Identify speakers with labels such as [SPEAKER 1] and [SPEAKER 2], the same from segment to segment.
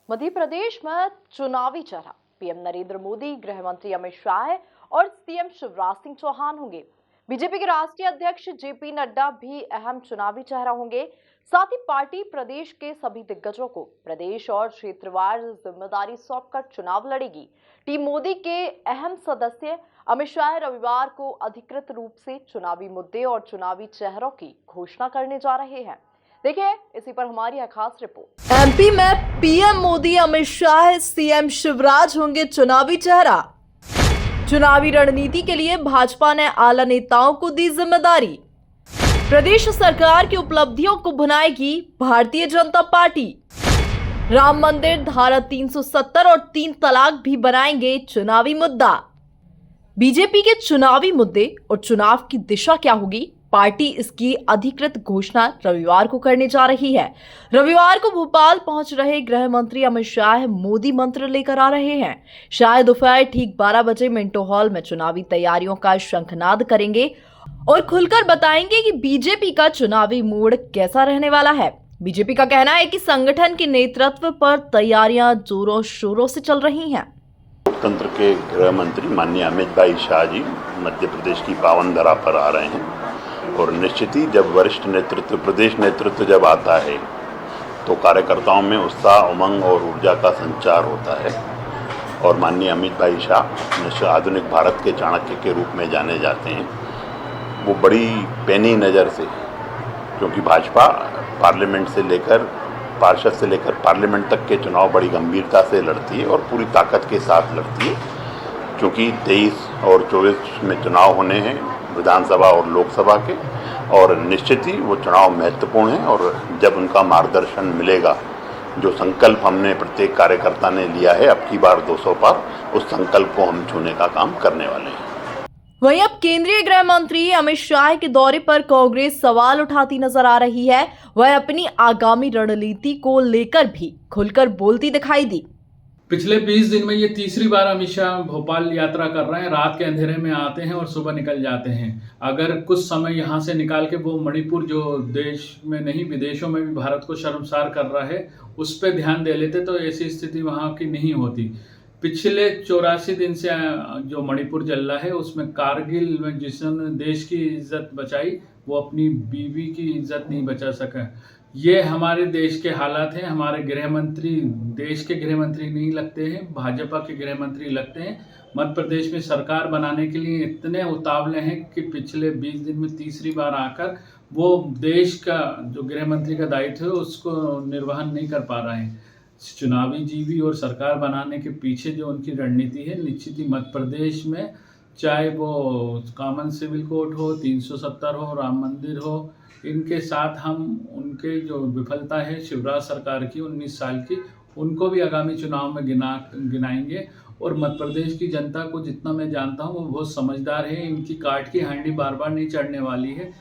[SPEAKER 1] मध्य प्रदेश में चुनावी चेहरा पीएम नरेंद्र मोदी, गृह मंत्री अमित शाह और सीएम शिवराज सिंह चौहान होंगे। बीजेपी के राष्ट्रीय अध्यक्ष जेपी नड्डा भी अहम चुनावी चेहरा होंगे। साथ ही पार्टी प्रदेश के सभी दिग्गजों को प्रदेश और क्षेत्रवार जिम्मेदारी सौंपकर चुनाव लड़ेगी। टीम मोदी के अहम सदस्य अमित शाह रविवार को अधिकृत रूप से चुनावी मुद्दे और चुनावी चेहरों की घोषणा करने जा रहे हैं। देखिए इसी पर हमारी है खास रिपोर्ट। एमपी में पीएम मोदी, अमित शाह, सीएम शिवराज होंगे चुनावी चेहरा। चुनावी रणनीति के लिए भाजपा ने आला नेताओं को दी जिम्मेदारी। प्रदेश सरकार की उपलब्धियों को भुनाएगी भारतीय जनता पार्टी। राम मंदिर, धारा 370 और 3 तलाक भी बनाएंगे चुनावी मुद्दा। बीजेपी के चुनावी मुद्दे और चुनाव की दिशा क्या होगी, पार्टी इसकी अधिकृत घोषणा रविवार को करने जा रही है। रविवार को भोपाल पहुंच रहे गृह मंत्री अमित शाह मोदी मंत्र लेकर आ रहे हैं। शाह दोपहर ठीक 12 बजे मिंटो हॉल में चुनावी तैयारियों का शंखनाद करेंगे और खुलकर बताएंगे कि बीजेपी का चुनावी मूड कैसा रहने वाला है। बीजेपी का कहना है कि संगठन के नेतृत्व पर तैयारियां जोरों शोरों से चल रही हैं।
[SPEAKER 2] लोकतंत्र के गृह मंत्री माननीय अमित भाई शाह जी मध्य प्रदेश की पावन धरा पर आ रहे हैं और निश्चित ही जब वरिष्ठ नेतृत्व, प्रदेश नेतृत्व जब आता है तो कार्यकर्ताओं में उत्साह, उमंग और ऊर्जा का संचार होता है। और माननीय अमित भाई शाह आधुनिक भारत के चाणक्य के रूप में जाने जाते हैं। वो बड़ी पैनी नज़र से, क्योंकि भाजपा पार्लियामेंट से लेकर पार्षद से लेकर पार्लियामेंट तक के चुनाव बड़ी गंभीरता से लड़ती है और पूरी ताकत के साथ लड़ती है, क्योंकि 23 और 24 में चुनाव होने हैं, विधानसभा और लोकसभा के, और निश्चित ही वो चुनाव महत्वपूर्ण है। और जब उनका मार्गदर्शन मिलेगा, जो संकल्प हमने प्रत्येक कार्यकर्ता ने लिया है अब की बार 200 पार, उस संकल्प को हम छूने का काम करने वाले हैं।
[SPEAKER 1] वहीं अब केंद्रीय गृह मंत्री अमित शाह के दौरे पर कांग्रेस सवाल उठाती नजर आ रही है। वह अपनी आगामी रणनीति को लेकर भी खुलकर बोलती दिखाई दी।
[SPEAKER 3] पिछले 20 दिन में ये तीसरी बार अमित शाह भोपाल यात्रा कर रहे हैं। रात के अंधेरे में आते हैं और सुबह निकल जाते हैं। अगर कुछ समय यहाँ से निकाल के वो मणिपुर, जो देश में नहीं विदेशों में भी भारत को शर्मसार कर रहा है, उस पर ध्यान दे लेते तो ऐसी स्थिति वहाँ की नहीं होती। पिछले 84 दिन से जो मणिपुर जल रहा है, उसमें कारगिल में जिसने देश की इज्जत बचाई, वो अपनी बीवी की इज्जत नहीं बचा सका। ये हमारे देश के हालात हैं। हमारे गृह मंत्री देश के गृह मंत्री नहीं लगते हैं, भाजपा के गृह मंत्री लगते हैं। मध्य प्रदेश में सरकार बनाने के लिए इतने उतावले हैं कि पिछले 20 दिन में तीसरी बार आकर वो देश का जो गृह मंत्री का दायित्व है उसको निर्वहन नहीं कर पा रहे हैं। चुनावी जीवी और सरकार बनाने के पीछे जो उनकी रणनीति है, निश्चित ही मध्य प्रदेश में चाहे वो कॉमन सिविल कोड हो, 370 हो, राम मंदिर हो, इनके साथ हम उनके जो विफलता है शिवराज सरकार की 19 साल की, उनको भी आगामी चुनाव में गिनाएंगे। और मध्य प्रदेश की जनता को जितना मैं जानता हूँ वो बहुत समझदार है। इनकी काट की हांडी बार बार नहीं चढ़ने वाली है।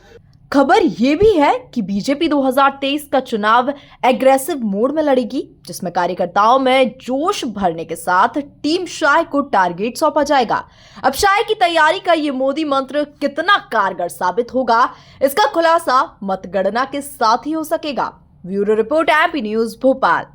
[SPEAKER 1] खबर ये भी है कि बीजेपी 2023 का चुनाव एग्रेसिव मोड में लड़ेगी, जिसमें कार्यकर्ताओं में जोश भरने के साथ टीम शाह को टारगेट सौंपा जाएगा। अब शाह की तैयारी का ये मोदी मंत्र कितना कारगर साबित होगा, इसका खुलासा मतगणना के साथ ही हो सकेगा। Bureau report, MP news, Bhopal.